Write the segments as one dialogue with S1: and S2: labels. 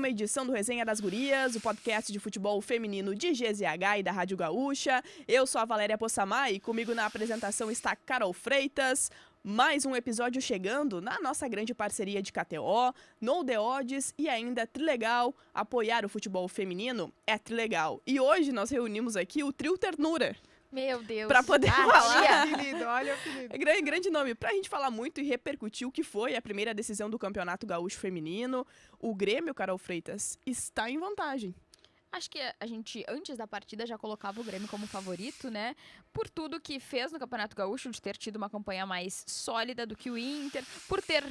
S1: uma edição do Resenha das Gurias, o podcast de futebol feminino de GZH e da Rádio Gaúcha. Eu sou a Valéria Possamay e comigo na apresentação está Carol Freitas. Mais um episódio chegando na nossa grande parceria de KTO, No The Odds e ainda Trilegal. Apoiar o futebol feminino é Trilegal. E hoje nós reunimos aqui o Trio Ternura.
S2: Meu Deus.
S1: Pra poder falar.
S3: Olha o apelido.
S1: Grande nome. Pra gente falar muito e repercutir o que foi a primeira decisão do Campeonato Gaúcho Feminino, o Grêmio, Carol Freitas, está em vantagem.
S2: Acho que a gente, antes da partida, já colocava o Grêmio como favorito, né? Por tudo que fez no Campeonato Gaúcho, de ter tido uma campanha mais sólida do que o Inter, por ter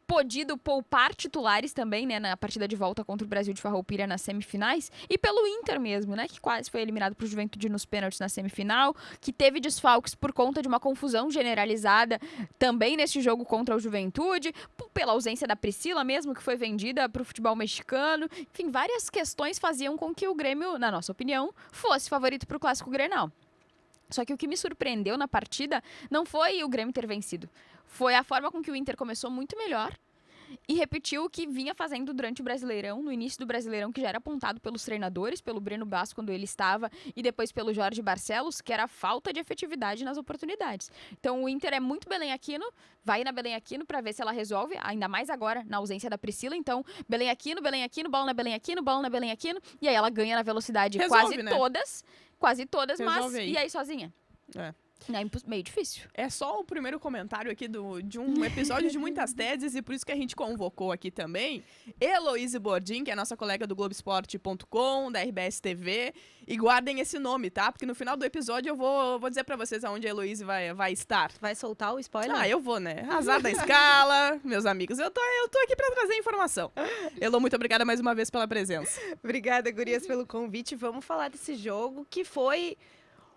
S2: podido poupar titulares também, né, na partida de volta contra o Brasil de Farroupilha nas semifinais, e pelo Inter mesmo, né, que quase foi eliminado pro Juventude nos pênaltis na semifinal, que teve desfalques por conta de uma confusão generalizada também nesse jogo contra o Juventude, pela ausência da Priscila mesmo, que foi vendida pro futebol mexicano. Enfim, várias questões faziam com que o Grêmio, na nossa opinião, fosse favorito pro Clássico Grenal. Só que o que me surpreendeu na partida não foi o Grêmio ter vencido. Foi a forma com que o Inter começou muito melhor e repetiu o que vinha fazendo durante o Brasileirão, no início do Brasileirão, que já era apontado pelos treinadores, pelo Breno Basso quando ele estava, e depois pelo Jorge Barcelos, que era a falta de efetividade nas oportunidades. Então o Inter é muito Belém Aquino, vai na Belém Aquino para ver se ela resolve, ainda mais agora, na ausência da Priscila. Então, Belém Aquino, bola na Belém Aquino, bola na Belém Aquino, e aí ela ganha na velocidade
S1: Resolve, né?
S2: quase todas,
S1: Resolve
S2: mas
S1: aí.
S2: E aí sozinha?
S1: É.
S2: É meio difícil.
S1: É só o primeiro comentário aqui de um episódio de muitas teses, e por isso que a gente convocou aqui também Heloíse Bordim, que é a nossa colega do Globoesporte.com, da RBS TV, e guardem esse nome, tá? Porque no final do episódio eu vou dizer pra vocês aonde a Heloíse vai estar.
S3: Vai soltar o spoiler?
S1: Ah, eu vou, né? Azar da escala, meus amigos. Eu tô aqui pra trazer informação. Elo, muito obrigada mais uma vez pela presença.
S3: Obrigada, gurias, pelo convite. Vamos falar desse jogo que foi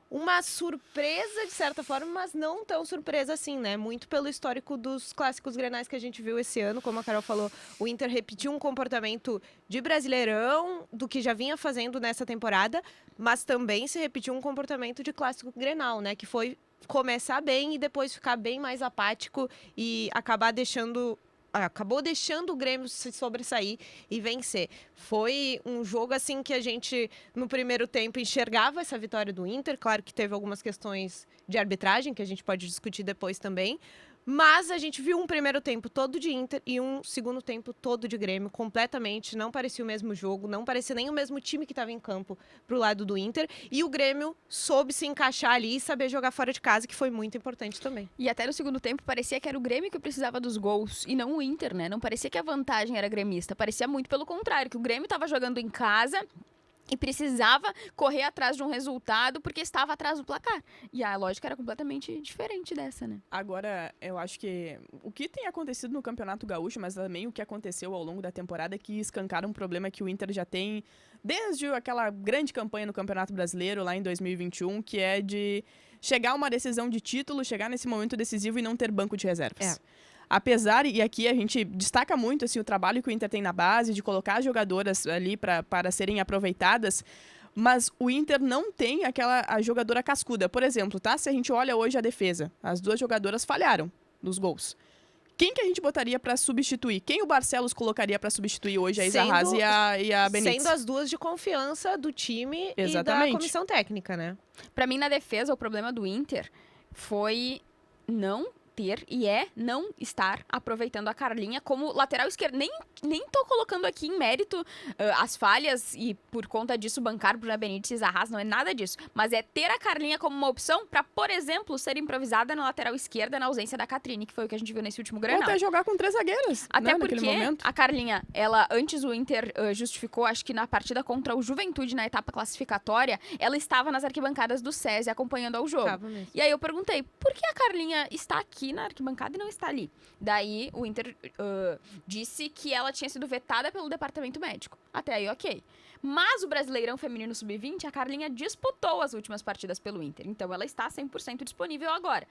S3: uma surpresa, de certa forma, mas não tão surpresa assim, né? Muito pelo histórico dos clássicos grenais que a gente viu esse ano. Como a Carol falou, o Inter repetiu um comportamento de Brasileirão, do que já vinha fazendo nessa temporada, mas também se repetiu um comportamento de clássico grenal, né? Que foi começar bem e depois ficar bem mais apático e acabou deixando o Grêmio se sobressair e vencer. Foi um jogo assim que a gente, no primeiro tempo, enxergava essa vitória do Inter. Claro que teve algumas questões de arbitragem, que a gente pode discutir depois também. Mas a gente viu um primeiro tempo todo de Inter e um segundo tempo todo de Grêmio, completamente. Não parecia o mesmo jogo, não parecia nem o mesmo time que estava em campo pro lado do Inter. E o Grêmio soube se encaixar ali e saber jogar fora de casa, que foi muito importante também.
S2: E até no segundo tempo parecia que era o Grêmio que precisava dos gols e não o Inter, né? Não parecia que a vantagem era gremista, parecia muito pelo contrário, que o Grêmio estava jogando em casa e precisava correr atrás de um resultado porque estava atrás do placar. E a lógica era completamente diferente dessa, né?
S1: Agora, eu acho que o que tem acontecido no Campeonato Gaúcho, mas também o que aconteceu ao longo da temporada, é que escancara um problema que o Inter já tem desde aquela grande campanha no Campeonato Brasileiro, lá em 2021, que é de chegar a uma decisão de título, chegar nesse momento decisivo e não ter banco de reservas. Apesar, e aqui a gente destaca muito assim, o trabalho que o Inter tem na base, de colocar as jogadoras ali para serem aproveitadas, mas o Inter não tem a jogadora cascuda. Por exemplo, tá? Se a gente olha hoje a defesa, as duas jogadoras falharam nos gols. Quem que a gente botaria para substituir? Quem o Barcelos colocaria para substituir hoje a Isa Haas e a Benítez?
S3: Sendo as duas de confiança do time
S1: Exatamente.
S3: E da comissão técnica, né?
S2: Pra mim, na defesa, o problema do Inter foi não ter e não estar aproveitando a Carlinha como lateral esquerdo. Nem tô colocando aqui em mérito as falhas e por conta disso bancar Bruna Benítez e Isa Haas, não é nada disso. Mas é ter a Carlinha como uma opção pra, por exemplo, ser improvisada na lateral esquerda na ausência da Catrine, que foi o que a gente viu nesse último
S1: Ou
S2: Grenal.
S1: até jogar com 3 zagueiras,
S2: Até
S1: né,
S2: porque
S1: naquele momento.
S2: a Carlinha, ela, antes o Inter justificou, acho que na partida contra o Juventude, na etapa classificatória, ela estava nas arquibancadas do SESI acompanhando ao jogo.
S3: Tava mesmo.
S2: E aí eu perguntei, por que a Carlinha está aqui na arquibancada e não está ali? Daí o Inter disse que ela tinha sido vetada pelo departamento médico. Até aí, ok. Mas o Brasileirão Feminino Sub-20, a Carlinha disputou as últimas partidas pelo Inter. Então ela está 100% disponível agora.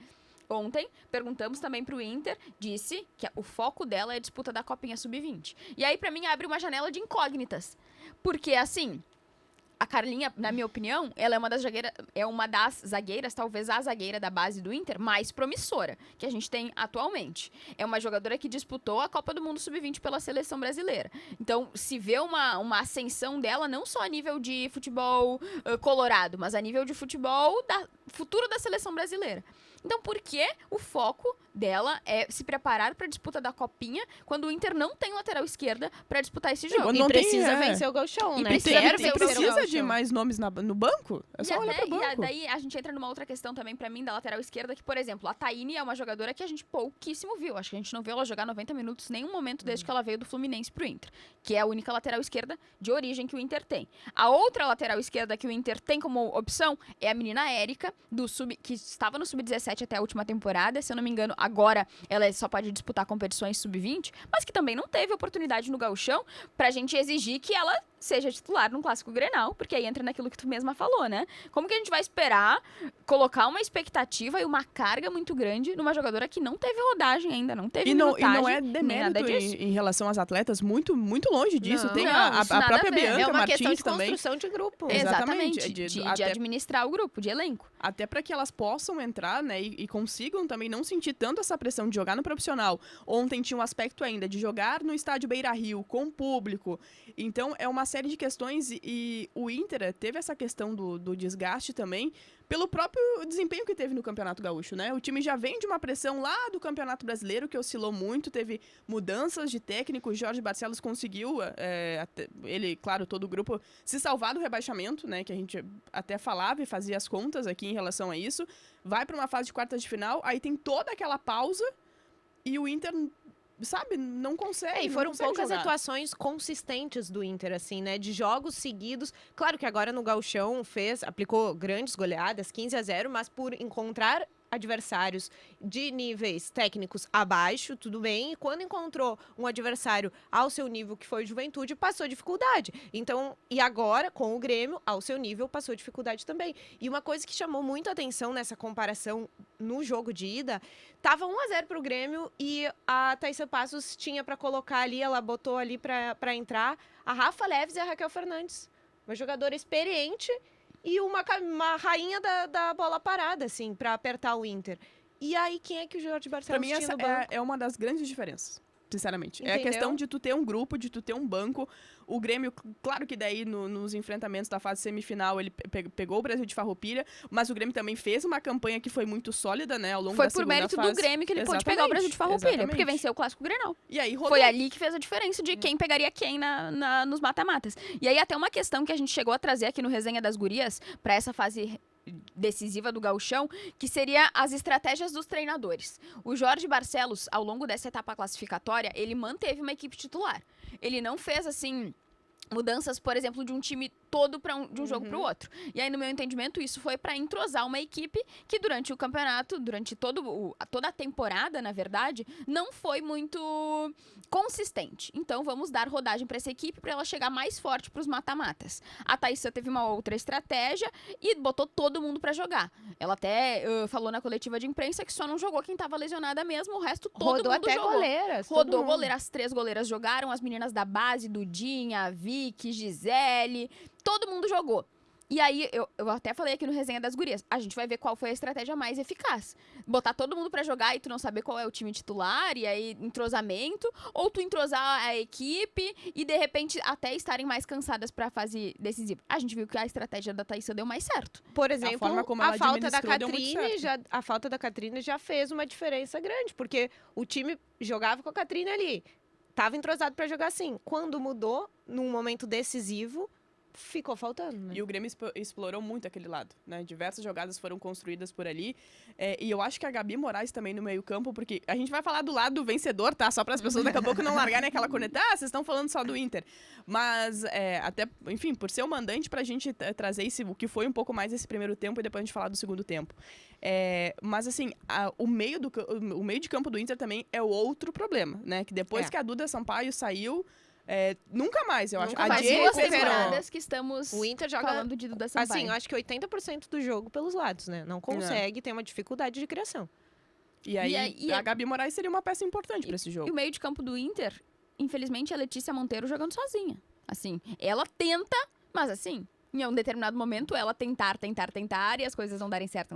S2: Ontem, perguntamos também pro Inter, disse que o foco dela é a disputa da Copinha Sub-20. E aí, pra mim, abre uma janela de incógnitas. Porque, assim, A Carlinha, na minha opinião, ela é uma das zagueiras, talvez a zagueira da base do Inter, mais promissora que a gente tem atualmente. É uma jogadora que disputou a Copa do Mundo Sub-20 pela seleção brasileira. Então, se vê uma ascensão dela, não só a nível de futebol colorado, mas a nível de futebol futuro da seleção brasileira. Então, por que o foco dela é se preparar para a disputa da Copinha quando o Inter não tem lateral esquerda para disputar esse jogo?
S3: E precisa vencer o Gauchão,
S2: E
S3: né?
S1: Precisa de mais nomes no banco? É só olhar pro banco.
S2: E daí a gente entra numa outra questão também pra mim da lateral esquerda, que, por exemplo, a Taine é uma jogadora que a gente pouquíssimo viu. Acho que a gente não viu ela jogar 90 minutos em nenhum momento desde que ela veio do Fluminense pro Inter, que é a única lateral esquerda de origem que o Inter tem. A outra lateral esquerda que o Inter tem como opção é a menina Érica, que estava no Sub-17 até a última temporada. Se eu não me engano, agora ela só pode disputar competições Sub-20, mas que também não teve oportunidade no Gauchão pra gente exigir que ela seja titular num Clássico Grenal, porque aí entra naquilo que tu mesma falou, né? Como que a gente vai esperar colocar uma expectativa e uma carga muito grande numa jogadora que não teve rodagem ainda, não teve minutagem,
S1: e não é demérito em relação às atletas, muito, muito longe disso. Tem a própria Bianca
S3: é uma
S1: Martins
S3: questão de
S1: também.
S3: construção de grupo.
S2: Exatamente, de administrar o grupo, de elenco.
S1: Até para que elas possam entrar, né, e consigam também não sentir tanto essa pressão de jogar no profissional. Ontem tinha um aspecto ainda de jogar no estádio Beira-Rio, com público. Então, é uma série de questões e o Inter teve essa questão do desgaste também pelo próprio desempenho que teve no Campeonato Gaúcho, né? O time já vem de uma pressão lá do Campeonato Brasileiro, que oscilou muito, teve mudanças de técnico, o Jorge Barcelos conseguiu, ele, claro, todo o grupo, se salvar do rebaixamento, né? Que a gente até falava e fazia as contas aqui em relação a isso. Vai para uma fase de quartas de final, aí tem toda aquela pausa e o Inter, sabe, não consegue.
S3: E foram poucas
S1: jogar.
S3: atuações consistentes do Inter, assim, né? De jogos seguidos. Claro que agora no Gauchão aplicou grandes goleadas, 15-0, mas por encontrar adversários de níveis técnicos abaixo, tudo bem, e quando encontrou um adversário ao seu nível, que foi o Juventude, passou dificuldade. Então, e agora, com o Grêmio, ao seu nível, passou dificuldade também. E uma coisa que chamou muito a atenção nessa comparação no jogo de ida, tava 1-0 pro Grêmio e a Thaisa Passos tinha para colocar ali, ela botou ali para entrar a Rafa Leves e a Raquel Fernandes. Uma jogadora experiente e uma rainha da bola parada, assim, pra apertar o Inter. E aí, quem é que o Jorge Barcelos
S1: tinha no banco? Pra mim, essa é uma das grandes diferenças, sinceramente.
S3: Entendeu?
S1: É a questão de tu ter um grupo, de tu ter um banco. O Grêmio, claro que daí nos enfrentamentos da fase semifinal ele pegou o Brasil de farroupilha, mas o Grêmio também fez uma campanha que foi muito sólida, né, ao longo da segunda fase.
S2: Foi por mérito do Grêmio que ele pôde pegar o Brasil de farroupilha, porque venceu o Clássico Grenal.
S1: E aí rodou.
S2: Foi ali que fez a diferença de quem pegaria quem nos mata-matas. E aí até uma questão que a gente chegou a trazer aqui no Resenha das Gurias, pra essa fase decisiva do Gauchão, que seria as estratégias dos treinadores. O Jorge Barcelos, ao longo dessa etapa classificatória, ele manteve uma equipe titular. Ele não fez, assim, mudanças, por exemplo, de um time todo de um jogo para o outro. E aí, no meu entendimento, isso foi para entrosar uma equipe que durante o campeonato, durante toda a temporada, na verdade, não foi muito consistente. Então, vamos dar rodagem para essa equipe para ela chegar mais forte para os mata-matas. A Thaisa teve uma outra estratégia e botou todo mundo para jogar. Ela até falou na coletiva de imprensa que só não jogou quem estava lesionada mesmo, o resto todo
S3: Rodou
S2: mundo
S3: até
S2: jogou.
S3: Goleiras.
S2: Rodou goleiras, as 3 goleiras jogaram, as meninas da base, Dudinha, a Vicky, Gisele, todo mundo jogou. E aí, eu até falei aqui no Resenha das Gurias, a gente vai ver qual foi a estratégia mais eficaz. Botar todo mundo pra jogar e tu não saber qual é o time titular, e aí entrosamento, ou tu entrosar a equipe e, de repente, até estarem mais cansadas pra fase decisiva. A gente viu que a estratégia da Thaisa deu mais certo.
S3: Por exemplo,
S1: a
S3: falta da Catrine já fez uma diferença grande, porque o time jogava com a Catrine ali, tava entrosado pra jogar assim. Quando mudou, num momento decisivo, ficou faltando, né?
S1: E o Grêmio explorou muito aquele lado, né? Diversas jogadas foram construídas por ali. E eu acho que a Gabi Moraes também no meio-campo, porque a gente vai falar do lado vencedor, tá? Só para as pessoas daqui a pouco não largarem aquela corneta. Ah, vocês estão falando só do Inter. Mas, até, enfim, por ser o mandante, pra gente trazer o que foi um pouco mais esse primeiro tempo e depois a gente falar do segundo tempo. Mas, assim, o meio de campo do Inter também é o outro problema, né? Que depois que a Duda Sampaio saiu, nunca mais, eu acho.
S2: Faz 2 temporadas que estamos
S3: o Inter joga,
S2: falando de Duda Sampaio.
S3: Assim, eu acho que 80% do jogo pelos lados, né? Não consegue, tem uma dificuldade de criação.
S1: E aí, a Gabi Moraes seria uma peça importante para esse jogo.
S2: E o meio de campo do Inter, infelizmente, a Letícia Monteiro jogando sozinha. Assim, ela tenta, mas assim, em um determinado momento, ela tentar, e as coisas não darem certo.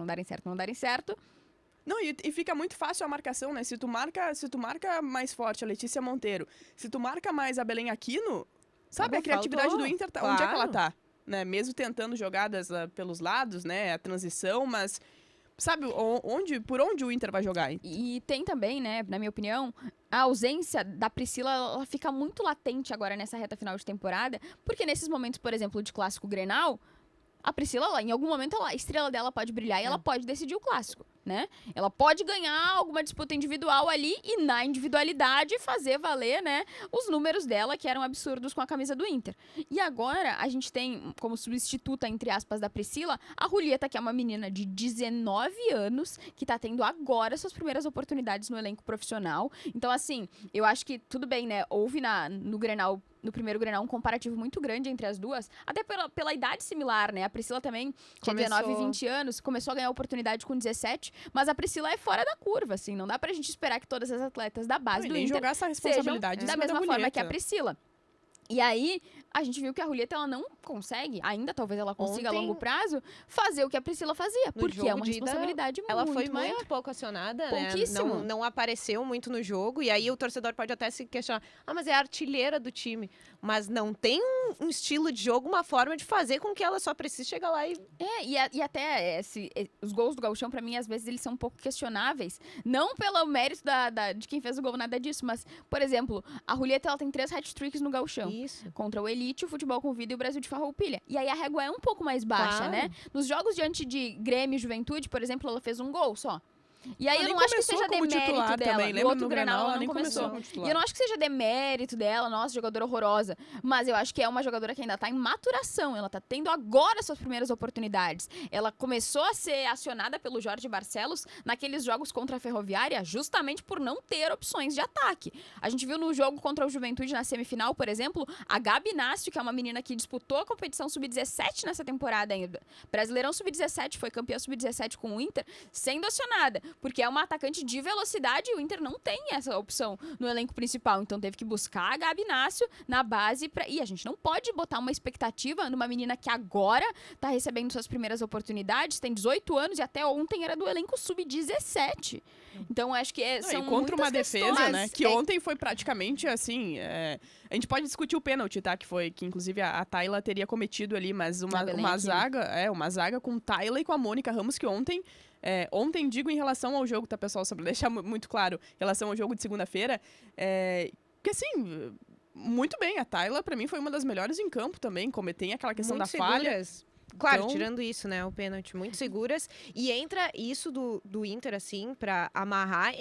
S1: Não, e fica muito fácil a marcação, né? Se tu marca mais forte a Letícia Monteiro, se tu marca mais a Belém Aquino, sabe, a criatividade do Inter, onde é que ela tá? Né? Mesmo tentando jogadas pelos lados, né? A transição, mas sabe por onde o Inter vai jogar?
S2: E tem também, né, na minha opinião, a ausência da Priscila, ela fica muito latente agora nessa reta final de temporada, porque nesses momentos, por exemplo, de clássico Grenal, a Priscila, em algum momento, a estrela dela pode brilhar e ela pode decidir o clássico, né? Ela pode ganhar alguma disputa individual ali e, na individualidade, fazer valer, né, os números dela, que eram absurdos com a camisa do Inter. E agora, a gente tem como substituta, entre aspas, da Priscila, a Julieta, que é uma menina de 19 anos, que tá tendo agora suas primeiras oportunidades no elenco profissional. Então, assim, eu acho que tudo bem, né? Houve no Grenal, no primeiro Grenal, um comparativo muito grande entre as duas, até pela idade similar, né? A Priscila também tinha 19 e 20 anos, começou a ganhar oportunidade com 17, mas a Priscila é fora da curva, assim, não dá pra gente esperar que todas as atletas da base do Inter
S1: jogar essa responsabilidade
S2: sejam da mesma forma que a Priscila. E aí, a gente viu que a Julieta, ela não consegue, ainda talvez ela consiga a longo prazo, fazer o que a Priscila fazia, porque é uma responsabilidade muito maior.
S3: Ela foi muito pouco acionada, né?
S2: Pouquíssimo.
S3: Não apareceu muito no jogo, e aí o torcedor pode até se questionar, mas é a artilheira do time. Mas não tem um estilo de jogo, uma forma de fazer com que ela só precise chegar lá e...
S2: E até os gols do Gauchão, pra mim, às vezes, eles são um pouco questionáveis. Não pelo mérito de quem fez o gol, nada disso, mas, por exemplo, a Julieta, ela tem 3 hat-tricks no Gauchão.
S3: Isso.
S2: Contra o Elite, o Futebol com Vida e o Brasil de Farroupilha. E aí a régua é um pouco mais baixa, né? Nos jogos diante de Grêmio e Juventude, por exemplo, ela fez um gol só. E aí eu não acho que seja demérito dela.
S1: Também.
S2: No outro Grenal ela nem começou. E eu não acho que seja demérito dela, nossa, jogadora horrorosa. Mas eu acho que é uma jogadora que ainda tá em maturação. Ela tá tendo agora suas primeiras oportunidades. Ela começou a ser acionada pelo Jorge Barcelos naqueles jogos contra a Ferroviária, justamente por não ter opções de ataque. A gente viu no jogo contra o Juventude na semifinal, por exemplo, a Gabi Inácio, que é uma menina que disputou a competição sub-17 nessa temporada ainda. Brasileirão sub-17, foi campeã sub-17 com o Inter, sendo acionada. Porque é uma atacante de velocidade e o Inter não tem essa opção no elenco principal. Então teve que buscar a Gabi Inácio na base. E a gente não pode botar uma expectativa numa menina que agora tá recebendo suas primeiras oportunidades, tem 18 anos e até ontem era do elenco sub-17. Então acho que são
S1: contra uma defesa,
S2: questões,
S1: né? Que ontem foi praticamente assim. A gente pode discutir o pênalti, tá? Que inclusive a Tayla teria cometido ali, mas uma zaga com Tayla e com a Mônica Ramos, que ontem. Ontem, digo em relação ao jogo, tá, pessoal? Só pra deixar muito claro, em relação ao jogo de segunda-feira, que assim, muito bem, a Tayla, pra mim, foi uma das melhores em campo também, como tem aquela questão
S3: muito
S1: da falha.
S3: Claro,
S1: Então...
S3: tirando isso, né, o pênalti, muito seguras. E entra isso do Inter, assim, pra amarrar,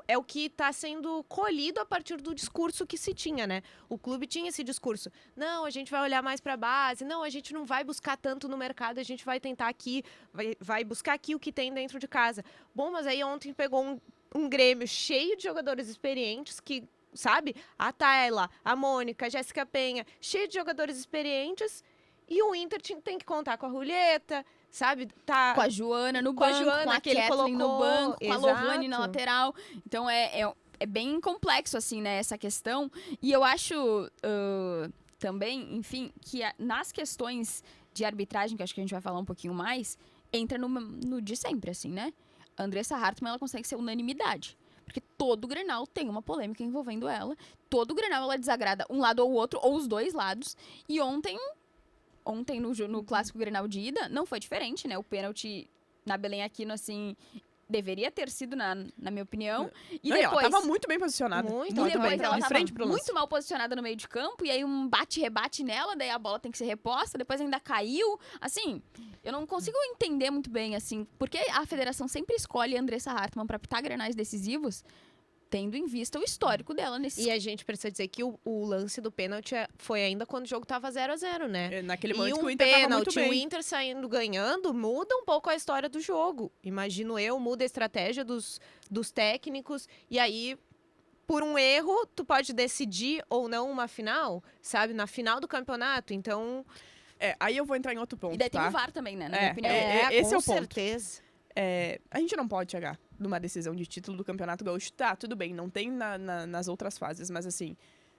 S3: é o que está sendo colhido a partir do discurso que se tinha, né? O clube tinha esse discurso. Não, a gente vai olhar mais para a base. Não, a gente não vai buscar tanto no mercado. A gente vai tentar aqui, vai buscar aqui o que tem dentro de casa. Bom, mas aí ontem pegou um Grêmio cheio de jogadores experientes que, sabe? A Tayla, a Mônica, a Jéssica Penha, cheio de jogadores experientes. E o Inter tem que contar com a Julieta, sabe? Tá
S2: com a Joana no banco, com a Kathleen no banco, com a Lohane na lateral. Então é bem complexo, assim, né, essa questão. E eu acho também, enfim, que nas questões de arbitragem, que acho que a gente vai falar um pouquinho mais, entra no de sempre, assim, né? A Andressa Hartmann, ela consegue ser unanimidade. Porque todo Grenal tem uma polêmica envolvendo ela. Todo Grenal ela desagrada um lado ou o outro, ou os dois lados. E ontem no clássico Grenal de ida, não foi diferente, né? O pênalti na Belém Aquino, assim, deveria ter sido, na minha opinião. E depois,
S1: ela tava muito bem posicionada.
S2: Muito bem. Ela de frente pro lance. Muito mal posicionada no meio de campo, e aí um bate-rebate nela, daí a bola tem que ser reposta, depois ainda caiu. Assim, eu não consigo entender muito bem, assim, porque a federação sempre escolhe a Andressa Hartmann pra apitar grenais decisivos, tendo em vista o histórico dela nesse...
S3: E a gente precisa dizer que o lance do pênalti foi ainda quando o jogo tava 0-0, né?
S1: Naquele momento que o Inter tava muito bem.
S3: O Inter saindo ganhando, muda um pouco a história do jogo. Imagino eu, muda a estratégia dos técnicos. E aí, por um erro, tu pode decidir ou não uma final, sabe? Na final do campeonato. Então...
S1: aí eu vou entrar em outro ponto,
S2: E daí
S1: tá?
S2: tem o VAR também, né? Na minha opinião.
S1: Esse é o ponto.
S3: Com certeza.
S1: A gente não pode chegar numa decisão de título do Campeonato Gaúcho. Tá, tudo bem, não tem nas outras fases, mas assim,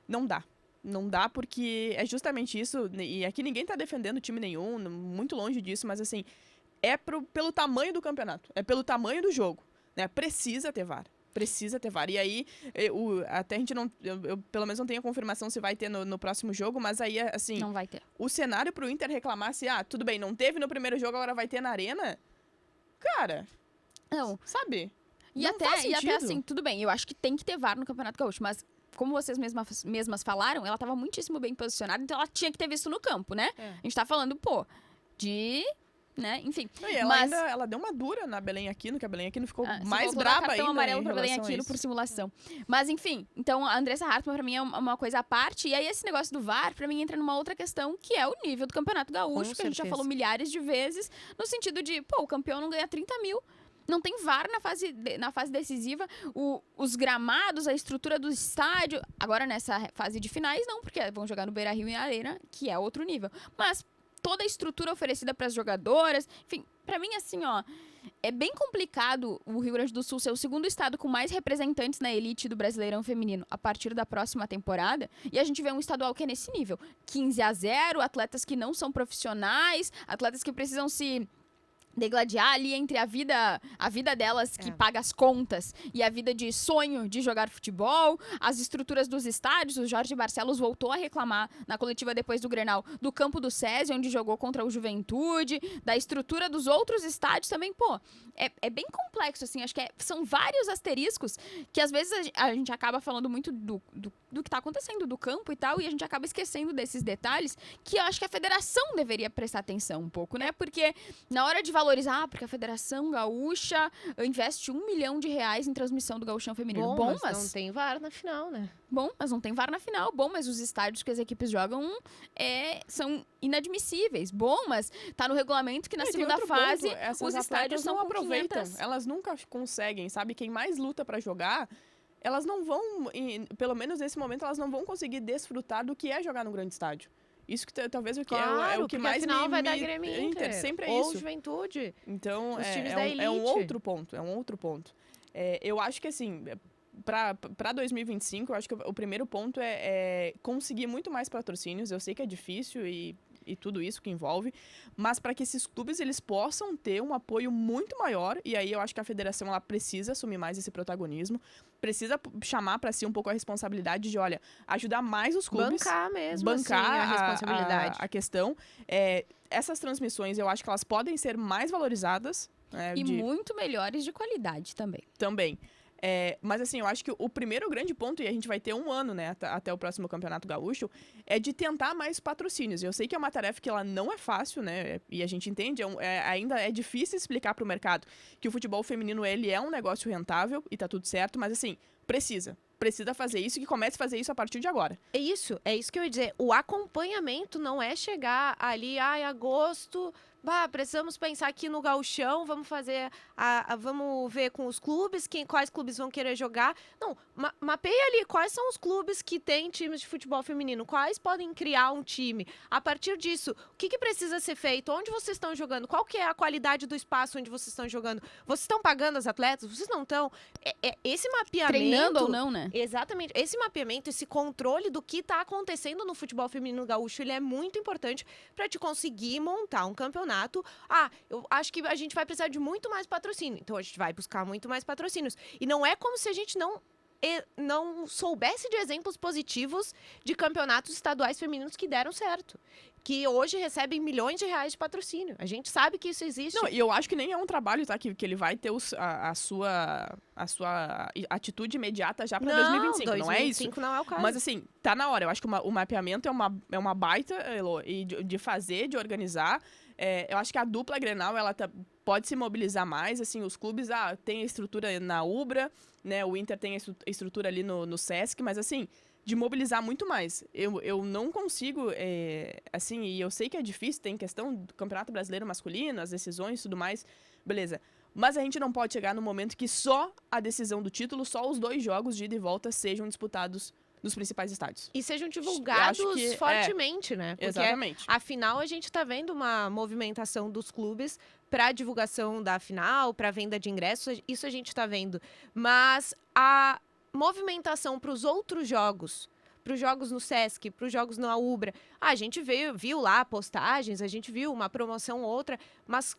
S1: não dá. Não dá porque é justamente isso, e aqui ninguém tá defendendo time nenhum, muito longe disso, mas assim, pelo tamanho do campeonato, é pelo tamanho do jogo, né? Precisa ter VAR. Precisa ter VAR. E aí, até a gente não... Eu pelo menos não tenho a confirmação se vai ter no próximo jogo, mas aí, assim...
S2: Não vai ter.
S1: O cenário pro Inter reclamar se, tudo bem, não teve no primeiro jogo, agora vai ter na Arena... Cara...
S2: Não.
S1: Sabe?
S2: E
S1: Não
S2: até,
S1: faz
S2: e até
S1: sentido.
S2: assim, tudo bem, eu acho que tem que ter VAR no Campeonato Gaúcho, mas como vocês mesmas falaram, ela tava muitíssimo bem posicionada, então ela tinha que ter visto no campo, né?
S1: É.
S2: A gente tá falando, de... né? Enfim.
S1: E ela
S2: mas...
S1: ainda ela deu uma dura na Belém Aquino, que a Belém Aquino ficou
S2: você
S1: mais
S2: voltou a dar
S1: braba
S2: cartão
S1: ainda
S2: amarelo
S1: em
S2: pra Belém
S1: relação a
S2: Aquino
S1: isso.
S2: por simulação. Mas enfim, então a Andressa Hartmann pra mim é uma coisa à parte, e aí esse negócio do VAR pra mim entra numa outra questão, que é o nível do Campeonato Gaúcho, que a gente já falou milhares de vezes, no sentido de, o campeão não ganha 30 mil, não tem VAR na fase decisiva, os gramados, a estrutura do estádio, agora nessa fase de finais não, porque vão jogar no Beira-Rio e Arena, que é outro nível, mas toda a estrutura oferecida para as jogadoras, enfim, pra mim assim, é bem complicado o Rio Grande do Sul ser o segundo estado com mais representantes na elite do Brasileirão Feminino a partir da próxima temporada, e a gente vê um estadual que é nesse nível, 15-0, atletas que não são profissionais, atletas que precisam se degladiar ali entre a vida delas que paga as contas e a vida de sonho de jogar futebol, as estruturas dos estádios. O Jorge Barcelos voltou a reclamar na coletiva depois do Grenal do campo do SESI, onde jogou contra o Juventude, da estrutura dos outros estádios também, é bem complexo, assim, acho que são vários asteriscos que às vezes a gente acaba falando muito do que tá acontecendo do campo e tal, e a gente acaba esquecendo desses detalhes que eu acho que a federação deveria prestar atenção um pouco, né? Porque na hora de valorizar, porque a Federação Gaúcha investe R$1 milhão em transmissão do Gauchão Feminino.
S3: Bom, mas não tem VAR na final, né?
S2: Bom, mas não tem VAR na final. Bom, mas os estádios que as equipes jogam são inadmissíveis. Bom, mas tá no regulamento que na segunda fase os estádios não aproveitam.
S1: Elas nunca conseguem, sabe? Quem mais luta pra jogar, elas não vão, pelo menos nesse momento, elas não vão conseguir desfrutar do que é jogar no grande estádio. Isso que talvez o que é o que mais
S3: afinal vai dar Grêmio Inter,
S1: sempre é
S3: ou
S1: isso.
S3: Juventude.
S1: Então,
S3: os times da elite.
S1: é um outro ponto. Eu acho que assim, para 2025, eu acho que o primeiro ponto é conseguir muito mais patrocínios. Eu sei que é difícil e tudo isso que envolve, mas para que esses clubes eles possam ter um apoio muito maior, e aí eu acho que a federação ela precisa assumir mais esse protagonismo, precisa chamar para si um pouco a responsabilidade de, ajudar mais os clubes.
S3: Bancar mesmo,
S1: bancar
S3: assim, a responsabilidade.
S1: A questão. Essas transmissões, eu acho que elas podem ser mais valorizadas.
S2: E muito melhores de qualidade também.
S1: Também. Mas assim, eu acho que o primeiro grande ponto, e a gente vai ter um ano, né, até o próximo Campeonato Gaúcho, é de tentar mais patrocínios. Eu sei que é uma tarefa que ela não é fácil, né, e a gente entende, ainda é difícil explicar para o mercado que o futebol feminino, ele é um negócio rentável e tá tudo certo, mas assim, precisa fazer isso e que comece a fazer isso a partir de agora.
S3: É isso que eu ia dizer. O acompanhamento não é chegar ali, em agosto... precisamos pensar aqui no gauchão, vamos fazer, vamos ver com os clubes, quais clubes vão querer jogar. Não, mapeia ali quais são os clubes que têm times de futebol feminino, quais podem criar um time. A partir disso, o que precisa ser feito? Onde vocês estão jogando? Qual que é a qualidade do espaço onde vocês estão jogando? Vocês estão pagando as atletas? Vocês não estão? Esse mapeamento...
S2: Treinando ou não, né?
S3: Exatamente. Esse mapeamento, esse controle do que está acontecendo no futebol feminino gaúcho, ele é muito importante para te conseguir montar um campeonato. Eu acho que a gente vai precisar de muito mais patrocínio. Então, a gente vai buscar muito mais patrocínios. E não é como se a gente não soubesse de exemplos positivos de campeonatos estaduais femininos que deram certo. Que hoje recebem milhões de reais de patrocínio. A gente sabe que isso existe.
S1: Não, e eu acho que nem é um trabalho, tá? Que ele vai ter a sua atitude imediata já pra 2025. Não é isso.
S3: 2025 não é o caso.
S1: Mas assim, tá na hora. Eu acho que o mapeamento é uma baita, Elô, e de fazer, de organizar. Eu acho que a dupla Grenal, ela pode se mobilizar mais, assim, os clubes, tem a estrutura na Ubra, né, o Inter tem a estrutura ali no Sesc, mas assim, de mobilizar muito mais. Eu não consigo, assim, e eu sei que é difícil, tem questão do Campeonato Brasileiro masculino, as decisões e tudo mais, beleza. Mas a gente não pode chegar no momento que só a decisão do título, só os 2 jogos de ida e volta sejam disputados nos principais estádios.
S3: E sejam divulgados fortemente, né? Porque,
S1: exatamente.
S3: Afinal, a gente tá vendo uma movimentação dos clubes para divulgação da final, para venda de ingressos, isso a gente tá vendo. Mas a movimentação para os outros jogos, para os jogos no Sesc, para os jogos na Ubra. A gente viu lá postagens, a gente viu uma promoção ou outra, mas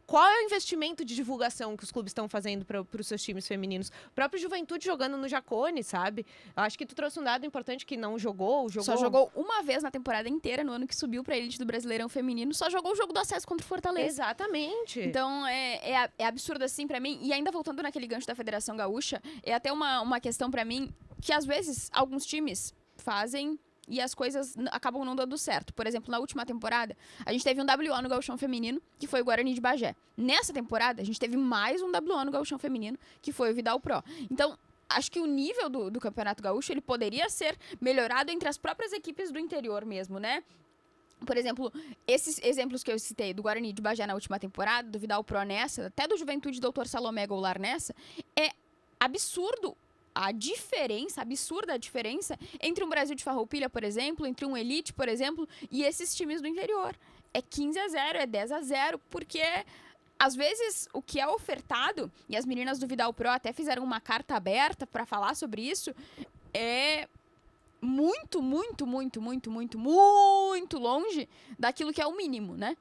S3: qual é o investimento de divulgação que os clubes estão fazendo para os seus times femininos? O próprio Juventude jogando no Jacone, sabe? Eu acho que tu trouxe um dado importante que não jogou.
S2: Só jogou uma vez na temporada inteira, no ano que subiu pra elite do Brasileirão Feminino, só jogou o jogo do acesso contra o Fortaleza.
S3: Exatamente.
S2: Então, é absurdo assim pra mim. E ainda voltando naquele gancho da Federação Gaúcha, é até uma questão pra mim que, às vezes, alguns times fazem e as coisas acabam não dando certo. Por exemplo, na última temporada, a gente teve um WO no Gauchão Feminino, que foi o Guarani de Bagé. Nessa temporada, a gente teve mais um WO no Gauchão Feminino, que foi o Vidal Pro. Então, acho que o nível do Campeonato Gaúcho, ele poderia ser melhorado entre as próprias equipes do interior mesmo, né? Por exemplo, esses exemplos que eu citei, do Guarani de Bagé na última temporada, do Vidal Pro nessa, até do Juventude Doutor Salomé Goulart nessa, é absurdo absurda a diferença entre um Brasil de Farroupilha, por exemplo, entre um Elite, por exemplo, e esses times do interior. É 15-0, é 10-0, porque às vezes o que é ofertado, e as meninas do Vidal Pro até fizeram uma carta aberta para falar sobre isso, é muito, muito, muito, muito, muito, muito longe daquilo que é o mínimo, né?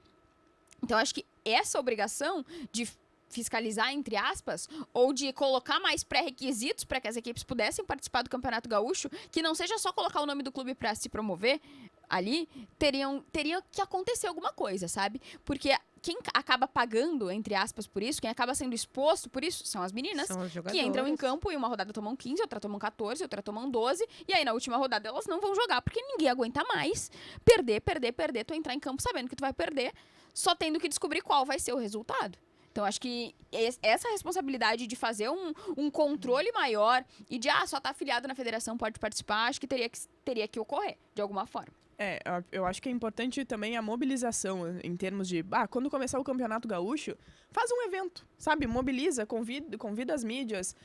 S2: Então, acho que essa obrigação de fiscalizar, entre aspas, ou de colocar mais pré-requisitos para que as equipes pudessem participar do Campeonato Gaúcho, que não seja só colocar o nome do clube para se promover ali, teria que acontecer alguma coisa, sabe? Porque quem acaba pagando, entre aspas, por isso, quem acaba sendo exposto por isso, são as meninas, que entram em campo e uma rodada tomam 15, outra tomam 14, outra tomam 12, e aí na última rodada elas não vão jogar, porque ninguém aguenta mais perder, tu entrar em campo sabendo que tu vai perder, só tendo que descobrir qual vai ser o resultado. Então, acho que essa responsabilidade de fazer um controle maior e de, só tá afiliado na federação, pode participar, acho que teria que ocorrer, de alguma forma.
S1: Eu acho que é importante também a mobilização em termos de, quando começar o Campeonato Gaúcho, faz um evento, sabe? Mobiliza, convida as mídias,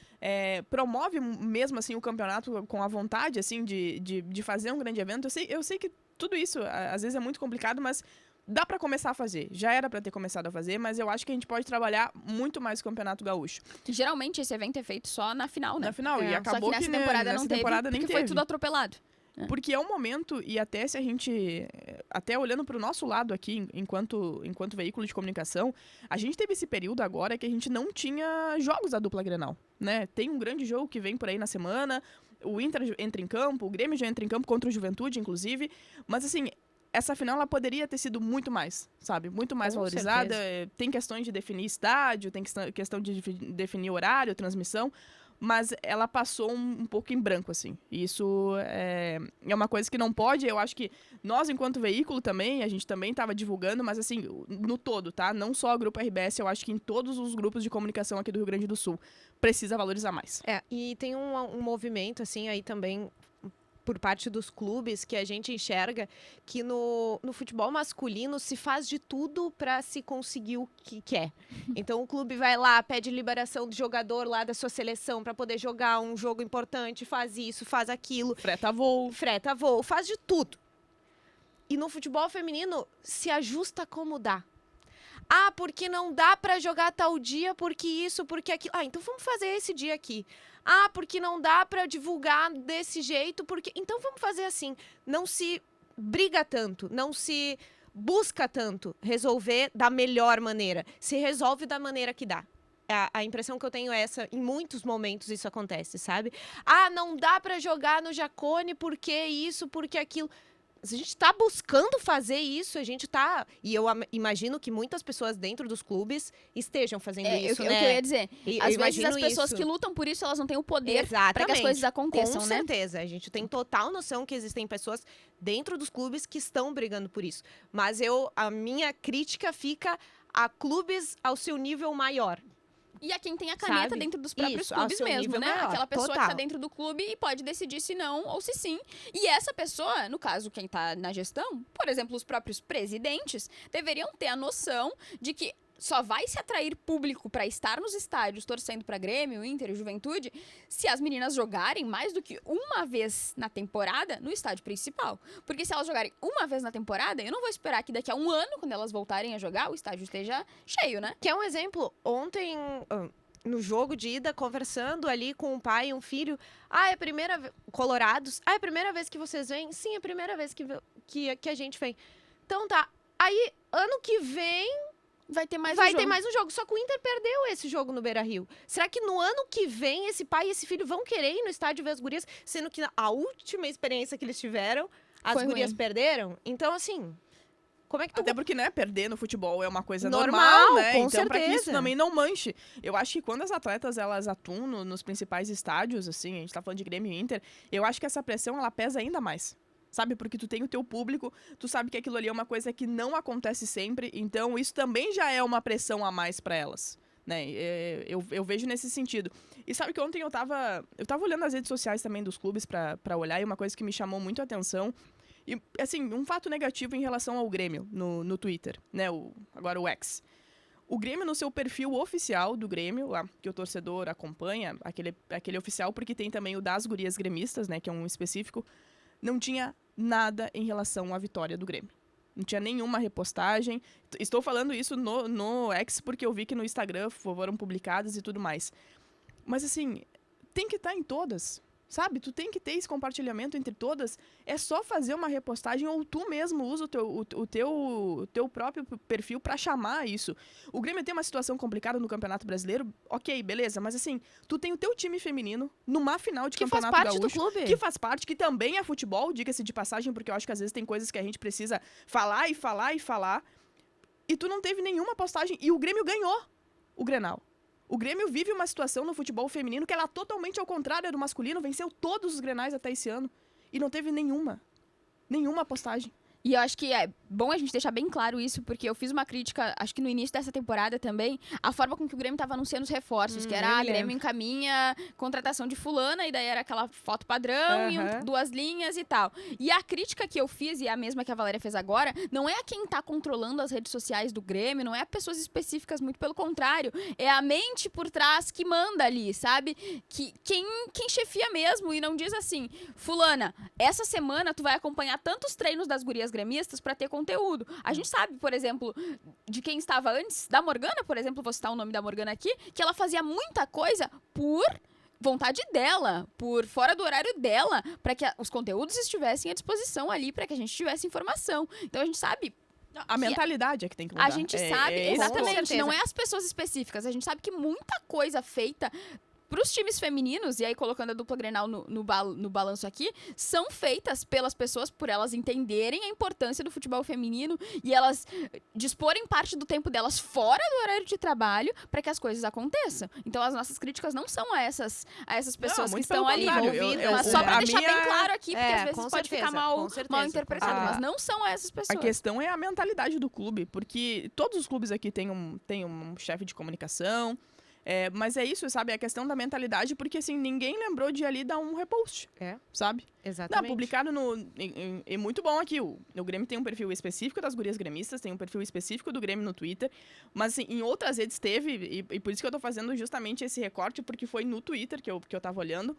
S1: promove mesmo assim o campeonato com a vontade assim de fazer um grande evento. Eu sei que tudo isso às vezes é muito complicado, mas dá pra começar a fazer. Já era pra ter começado a fazer, mas eu acho que a gente pode trabalhar muito mais o Campeonato Gaúcho.
S2: Geralmente esse evento é feito só na final, né?
S1: Na final, e acabou
S2: só que
S1: nessa
S2: temporada
S1: não
S2: teve,
S1: nem
S2: porque foi tudo atropelado.
S1: Porque é um momento, e até se a gente, até olhando pro nosso lado aqui, enquanto veículo de comunicação, a gente teve esse período agora que a gente não tinha jogos da dupla Grenal, né? Tem um grande jogo que vem por aí na semana, o Inter entra em campo, o Grêmio já entra em campo contra o Juventude, inclusive, mas assim, essa final ela poderia ter sido muito mais, sabe? Muito mais
S3: Com
S1: valorizada.
S3: certeza.
S1: Tem questões de definir estádio, tem questão de definir horário, transmissão, mas ela passou um pouco em branco, assim. E isso é uma coisa que não pode. Eu acho que nós, enquanto veículo também, a gente também estava divulgando, mas assim, no todo, tá? Não só o Grupo RBS, eu acho que em todos os grupos de comunicação aqui do Rio Grande do Sul precisa valorizar mais.
S3: E tem um movimento, assim, aí também por parte dos clubes, que a gente enxerga que no futebol masculino se faz de tudo para se conseguir o que quer. Então o clube vai lá, pede liberação do jogador lá da sua seleção para poder jogar um jogo importante, faz isso, faz aquilo.
S1: Freta voo,
S3: faz de tudo. E no futebol feminino se ajusta como dá. Porque não dá para jogar tal dia, porque isso, porque aquilo. Então vamos fazer esse dia aqui. Porque não dá para divulgar desse jeito, porque... Então vamos fazer assim. Não se briga tanto, não se busca tanto resolver da melhor maneira. Se resolve da maneira que dá. A impressão que eu tenho é essa, em muitos momentos isso acontece, sabe? Não dá para jogar no Jacone porque isso, porque aquilo... A gente está buscando fazer isso, a gente está... E eu imagino que muitas pessoas dentro dos clubes estejam fazendo isso, né?
S2: É o que eu ia dizer. Às vezes as pessoas
S3: isso.
S2: que lutam por isso, elas não têm o poder para que as coisas aconteçam,
S3: Com
S2: né?
S3: certeza. A gente tem total noção que existem pessoas dentro dos clubes que estão brigando por isso. Mas a minha crítica fica a clubes ao seu nível maior.
S2: E a quem tem a caneta,
S3: sabe?
S2: Dentro dos próprios
S3: Isso,
S2: clubes
S3: ao seu
S2: mesmo,
S3: nível
S2: né?
S3: maior.
S2: Aquela pessoa
S3: Total.
S2: que tá dentro do clube e pode decidir se não ou se sim. E essa pessoa, no caso, quem tá na gestão, por exemplo, os próprios presidentes, deveriam ter a noção de que só vai se atrair público para estar nos estádios torcendo para Grêmio, Inter e Juventude se as meninas jogarem mais do que uma vez na temporada no estádio principal. Porque se elas jogarem uma vez na temporada, eu não vou esperar que daqui a um ano, quando elas voltarem a jogar, o estádio esteja cheio, né?
S3: Que é um exemplo, ontem... no jogo de ida, conversando ali com um pai e um filho. É a primeira vez... Colorados. É a primeira vez que vocês vêm? Sim, é a primeira vez que a gente vem. Então tá. Aí, ano que vem...
S2: Vai ter mais
S3: ter mais um jogo. Só que o Inter perdeu esse jogo no Beira-Rio. Será que no ano que vem esse pai e esse filho vão querer ir no estádio ver as gurias? Sendo que a última experiência que eles tiveram, as gurias perderam? Então, assim... Como é que tu...
S1: Até porque, né, perder no futebol é uma coisa
S3: normal,
S1: né?
S3: Com
S1: então,
S3: certeza.
S1: pra que isso também não manche. Eu acho que quando as atletas, elas atuam nos principais estádios, assim, a gente tá falando de Grêmio e Inter, eu acho que essa pressão, ela pesa ainda mais. Sabe? Porque tu tem o teu público, tu sabe que aquilo ali é uma coisa que não acontece sempre, então isso também já é uma pressão a mais pra elas, né? Eu vejo nesse sentido. E sabe que ontem eu tava olhando as redes sociais também dos clubes pra olhar, e uma coisa que me chamou muito a atenção, e assim, um fato negativo em relação ao Grêmio no Twitter, né? Agora o X. O Grêmio, no seu perfil oficial do Grêmio, lá que o torcedor acompanha, aquele oficial, porque tem também o das gurias gremistas, né? Que é um específico, não tinha nada em relação à vitória do Grêmio. Não tinha nenhuma repostagem. Estou falando isso no X porque eu vi que no Instagram foram publicadas e tudo mais. Mas assim, tem que estar em todas, sabe? Tu tem que ter esse compartilhamento entre todas. É só fazer uma repostagem ou tu mesmo usa o teu próprio perfil pra chamar isso. O Grêmio tem uma situação complicada no Campeonato Brasileiro, ok, beleza, mas assim, tu tem o teu time feminino numa final de Campeonato Gaúcho.
S3: Que faz parte do clube.
S1: Que faz parte, que também é futebol, diga-se de passagem, porque eu acho que às vezes tem coisas que a gente precisa falar e falar e falar. E tu não teve nenhuma postagem. E o Grêmio ganhou o Grenal. O Grêmio vive uma situação no futebol feminino que ela é totalmente ao contrário do masculino, venceu todos os Grenais até esse ano e não teve nenhuma postagem.
S2: E eu acho que é bom a gente deixar bem claro isso, porque eu fiz uma crítica, acho que no início dessa temporada também, a forma com que o Grêmio estava anunciando os reforços, que era, Grêmio encaminha contratação de fulana, e daí era aquela foto padrão, e duas linhas e tal. E a crítica que eu fiz, e a mesma que a Valéria fez agora, não é a quem tá controlando as redes sociais do Grêmio, não é a pessoas específicas, muito pelo contrário, é a mente por trás que manda ali, sabe? Quem chefia mesmo, e não diz assim, fulana, essa semana tu vai acompanhar tantos treinos das gurias gremistas para ter conteúdo. A gente sabe, por exemplo, de quem estava antes, da Morgana, por exemplo, vou citar o nome da Morgana aqui, que ela fazia muita coisa por vontade dela, por fora do horário dela, para que os conteúdos estivessem à disposição ali, para que a gente tivesse informação. Então a gente sabe...
S1: A mentalidade é que tem que mudar.
S2: A gente sabe, exatamente,
S3: não
S2: é as pessoas específicas. A gente sabe que muita coisa feita para os times femininos, e aí colocando a dupla Grenal no balanço aqui, são feitas pelas pessoas por elas entenderem a importância do futebol feminino e elas disporem parte do tempo delas fora do horário de trabalho para que as coisas aconteçam. Então as nossas críticas não são a essas pessoas que estão ali envolvidas, mas só para deixar bem claro aqui, porque às vezes pode ficar mal interpretado, mas não são a essas pessoas.
S1: A questão é a mentalidade do clube, porque todos os clubes aqui têm um chefe de comunicação. Mas é isso, sabe? É a questão da mentalidade, porque assim, ninguém lembrou de ali dar um repost, sabe?
S3: Exatamente.
S1: Não, publicado é muito bom aqui. O Grêmio tem um perfil específico das gurias gremistas, tem um perfil específico do Grêmio no Twitter, mas assim, em outras redes teve, e por isso que eu tô fazendo justamente esse recorte, porque foi no Twitter que eu tava olhando.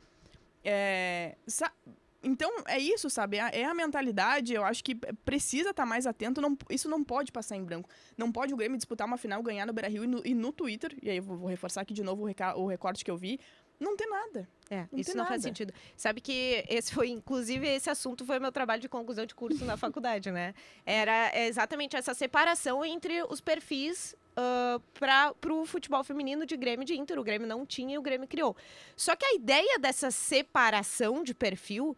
S1: Então, é isso, sabe? É a mentalidade, eu acho que precisa estar mais atento, isso não pode passar em branco. Não pode o Grêmio disputar uma final, ganhar no Beira-Rio e no Twitter, e aí eu vou reforçar aqui de novo o recorte que eu vi, não tem nada.
S3: Isso não faz sentido. Sabe que esse assunto foi meu trabalho de conclusão de curso na faculdade, né? Era exatamente essa separação entre os perfis para o futebol feminino de Grêmio e de Inter. O Grêmio não tinha e o Grêmio criou. Só que a ideia dessa separação de perfil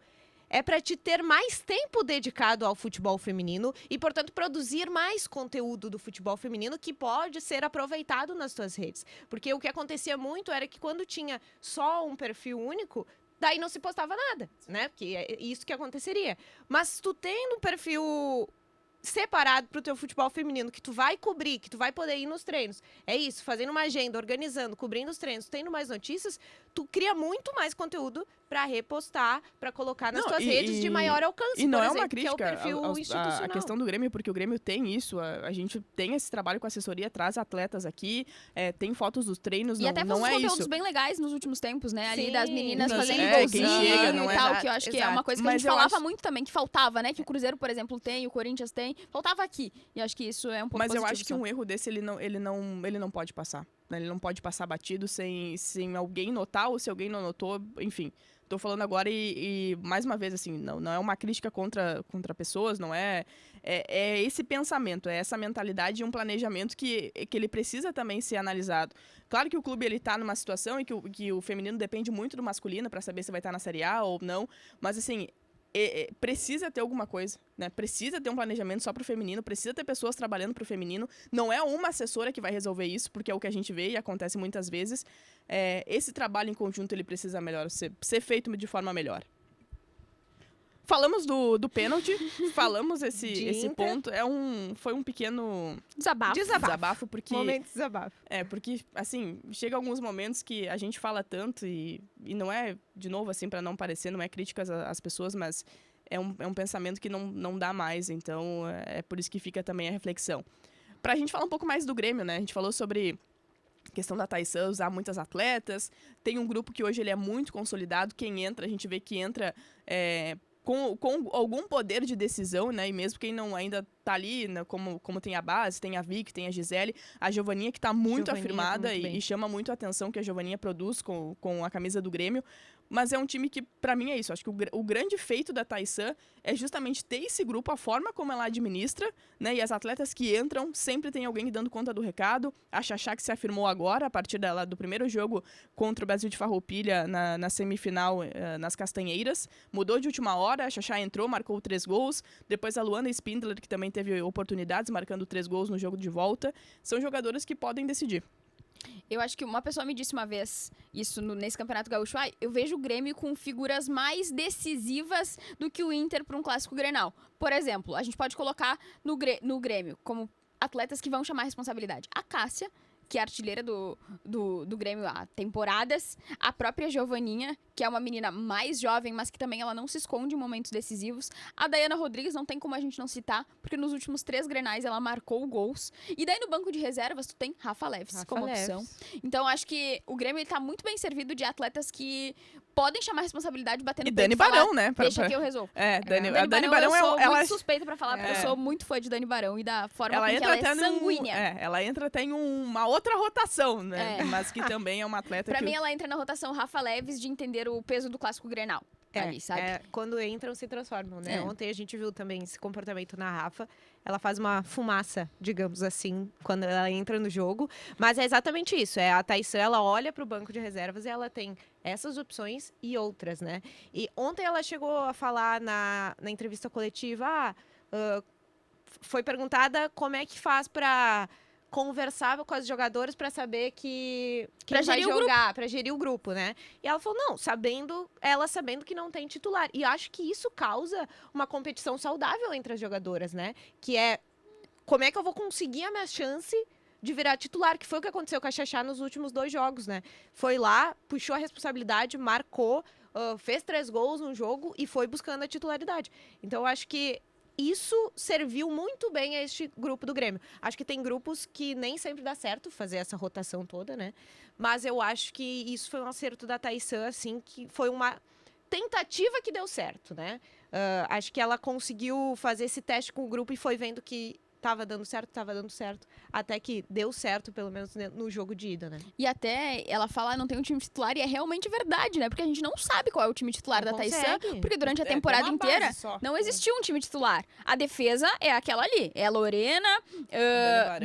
S3: é para te ter mais tempo dedicado ao futebol feminino e, portanto, produzir mais conteúdo do futebol feminino que pode ser aproveitado nas tuas redes. Porque o que acontecia muito era que quando tinha só um perfil único, daí não se postava nada, né? Porque é isso que aconteceria. Mas tu tendo um perfil separado pro teu futebol feminino, que tu vai cobrir, que tu vai poder ir nos treinos, é isso, fazendo uma agenda, organizando, cobrindo os treinos, tendo mais notícias, tu cria muito mais conteúdo pra repostar, pra colocar nas tuas redes de maior alcance,
S1: e não
S3: por
S1: é
S3: exemplo,
S1: uma crítica
S3: que é o perfil institucional.
S1: a questão do Grêmio, porque o Grêmio tem isso, a gente tem esse trabalho com a assessoria, traz atletas aqui, tem fotos dos treinos,
S2: e até
S1: não é
S2: conteúdos
S1: isso.
S2: bem legais nos últimos tempos, né? Ali
S3: Sim,
S2: das meninas fazendo
S1: quem
S2: golzinho
S1: chega, não
S2: e
S1: é?
S2: tal, que eu acho que é uma coisa que
S1: Mas
S2: a gente
S1: eu
S2: falava
S1: acho...
S2: muito também, que faltava, né? Que o Cruzeiro, por exemplo, tem, o Corinthians tem, bem, faltava aqui. E acho que isso é um pouco
S1: Mas eu
S2: positivo
S1: acho que
S2: só.
S1: um erro desse ele não pode passar. Né? Ele não pode passar batido sem alguém notar, ou se alguém não notou, enfim. Tô falando agora e mais uma vez, assim, não é uma crítica contra pessoas, não é... É esse pensamento, é essa mentalidade e um planejamento que ele precisa também ser analisado. Claro que o clube ele tá numa situação em que o feminino depende muito do masculino para saber se vai estar na Série A ou não, mas assim, precisa ter alguma coisa, né? Precisa ter um planejamento só pro feminino, precisa ter pessoas trabalhando pro feminino. Não é uma assessora que vai resolver isso, porque é o que a gente vê e acontece muitas vezes. Esse trabalho em conjunto ele precisa ser feito de forma melhor. Falamos do pênalti, falamos esse ponto. Foi um pequeno
S2: Desabafo.
S1: porque
S3: Momento de desabafo.
S1: porque, assim, chega alguns momentos que a gente fala tanto e não é, de novo, assim, para não parecer, não é críticas às pessoas, mas é um pensamento que não dá mais, então é por isso que fica também a reflexão. Pra gente falar um pouco mais do Grêmio, né, a gente falou sobre a questão da Taissã usar muitas atletas, tem um grupo que hoje ele é muito consolidado, quem entra, a gente vê que entra... com algum poder de decisão, né? E mesmo quem não ainda tá ali, né? Como tem a base, tem a Vicky, tem a Gisele, a Giovaninha que tá muito afirmada e chama muito a atenção que a Giovaninha produz com a camisa do Grêmio. Mas é um time que, pra mim, é isso. Acho que o grande feito da Taissã é justamente ter esse grupo, a forma como ela administra, né? E as atletas que entram, sempre tem alguém dando conta do recado. A Xaxá que se afirmou agora, a partir do primeiro jogo contra o Brasil de Farroupilha, na semifinal, nas Castanheiras. Mudou de última hora, a Xaxá entrou, marcou 3 gols. Depois a Luana Spindler, que também teve oportunidades, marcando 3 gols no jogo de volta. São jogadoras que podem decidir.
S2: Eu acho que uma pessoa me disse uma vez isso nesse Campeonato Gaúcho. Eu vejo o Grêmio com figuras mais decisivas do que o Inter para um clássico Grenal. Por exemplo, a gente pode colocar no Grêmio como atletas que vão chamar a responsabilidade. A Cássia, que é artilheira do Grêmio há temporadas. A própria Giovaninha, que é uma menina mais jovem, mas que também ela não se esconde em momentos decisivos. A Dayana Rodrigues não tem como a gente não citar, porque nos últimos 3 Grenais ela marcou gols. E daí no banco de reservas tu tem Rafa Leves como opção. Então acho que o Grêmio ele tá muito bem servido de atletas que podem chamar a responsabilidade batendo
S1: E
S2: no peito
S1: Dani Barão, né?
S2: Deixa que eu resolvo.
S1: A Dani Barão
S2: eu sou
S1: ela
S2: muito suspeita pra falar, porque eu sou muito fã de Dani Barão e da forma
S1: ela
S2: com que
S1: entra
S2: ela é
S1: até
S2: sanguínea.
S1: Ela entra até em uma outra rotação, né? Mas que também é uma atleta
S2: Pra mim, ela entra na rotação Rafa Leves de entender o peso do clássico Grenal. Ali, sabe?
S3: Quando entram, se transformam, né? Ontem a gente viu também esse comportamento na Rafa. Ela faz uma fumaça, digamos assim, quando ela entra no jogo. Mas é exatamente isso. A Taissã, ela olha pro banco de reservas e ela tem essas opções e outras, né? E ontem ela chegou a falar na entrevista coletiva, foi perguntada como é que faz pra conversava com as jogadoras para saber quem vai jogar, para gerir o grupo, né? E ela falou, não, sabendo que não tem titular. E acho que isso causa uma competição saudável entre as jogadoras, né? Que é, como é que eu vou conseguir a minha chance de virar titular? Que foi o que aconteceu com a Xaxá nos últimos 2 jogos, né? Foi lá, puxou a responsabilidade, marcou, fez 3 gols no jogo e foi buscando a titularidade. Então, eu acho que isso serviu muito bem a este grupo do Grêmio. Acho que tem grupos que nem sempre dá certo fazer essa rotação toda, né? Mas eu acho que isso foi um acerto da Taissã, assim, que foi uma tentativa que deu certo, né? Acho que ela conseguiu fazer esse teste com o grupo e foi vendo que tava dando certo, até que deu certo, pelo menos no jogo de ida, né?
S2: E até ela fala, não tem um time titular, e é realmente verdade, né? Porque a gente não sabe qual é o time titular da Taissã, porque durante a temporada inteira não existiu um time titular. A defesa é aquela ali, é a Lorena,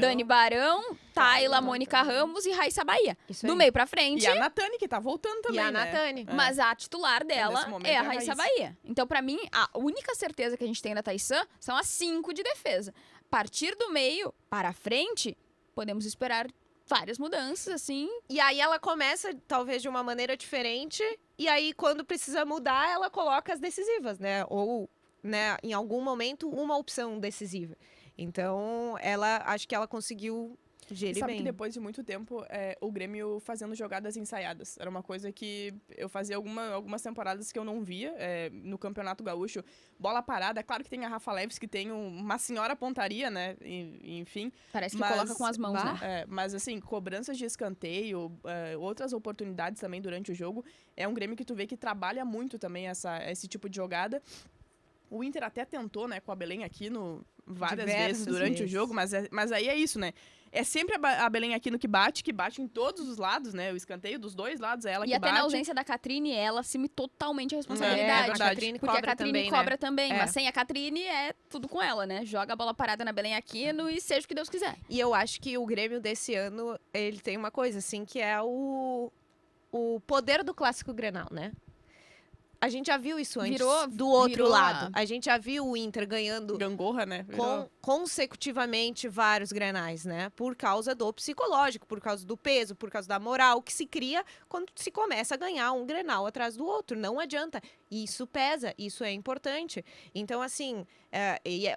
S2: Dani Barão, Tayla, Mônica Ramos e Raíssa Bahia. Do meio pra frente...
S1: E a Natane, que tá voltando também, né?
S2: Mas a titular dela é a Raíssa Bahia. Então, pra mim, a única certeza que a gente tem da Taissã são as 5 de defesa. A partir do meio para frente, podemos esperar várias mudanças, assim.
S3: E aí ela começa, talvez, de uma maneira diferente, e aí, quando precisa mudar, ela coloca as decisivas, né? Ou, né, em algum momento, uma opção decisiva. Então, acho que ela conseguiu gerir
S1: sabe
S3: bem.
S1: Que depois de muito tempo, o Grêmio fazendo jogadas ensaiadas. Era uma coisa que eu fazia algumas temporadas que eu não via no Campeonato Gaúcho. Bola parada, claro que tem a Rafa Leves, que tem uma senhora pontaria, né? Enfim.
S2: Parece que coloca com as mãos, né?
S1: Mas assim, cobranças de escanteio, outras oportunidades também durante o jogo. É um Grêmio que tu vê que trabalha muito também esse tipo de jogada. O Inter até tentou, né, com a Belém aqui várias
S3: Diversas
S1: vezes durante o
S3: vezes.
S1: jogo, mas aí é isso, né? É sempre a Belém Aquino que bate em todos os lados, né? O escanteio dos dois lados é ela
S2: E
S1: que
S2: até
S1: bate.
S2: na ausência da Catrine, ela assume totalmente a
S3: É,
S2: responsabilidade.
S1: verdade.
S3: a Catrine
S2: Porque
S3: cobra
S2: a Catrine
S3: também,
S2: cobra
S3: né?
S2: também,
S3: É.
S2: mas sem a Catrine é tudo com ela, né? Joga a bola parada na Belém Aquino e seja o que Deus quiser.
S3: E eu acho que o Grêmio desse ano, ele tem uma coisa, assim, que é o poder do clássico Grenal, né? A gente já viu isso antes do outro
S2: virou
S3: lado. A gente já viu o Inter ganhando
S1: Gangorra, né? Virou-
S3: consecutivamente vários Grenais, né? Por causa do psicológico, por causa do peso, por causa da moral que se cria quando se começa a ganhar um Grenal atrás do outro. Não adianta. Isso pesa, isso é importante. Então, assim,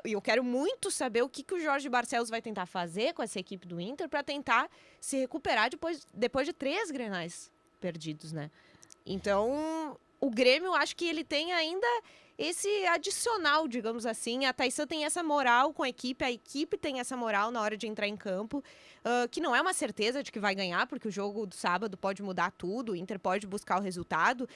S3: eu quero muito saber o que o Jorge Barcelos vai tentar fazer com essa equipe do Inter para tentar se recuperar depois de 3 Grenais perdidos, né? Então, o Grêmio, acho que ele tem ainda esse adicional, digamos assim. A Taissa tem essa moral com a equipe tem essa moral na hora de entrar em campo, que não é uma certeza de que vai ganhar, porque o jogo do sábado pode mudar tudo, o Inter pode buscar o resultado,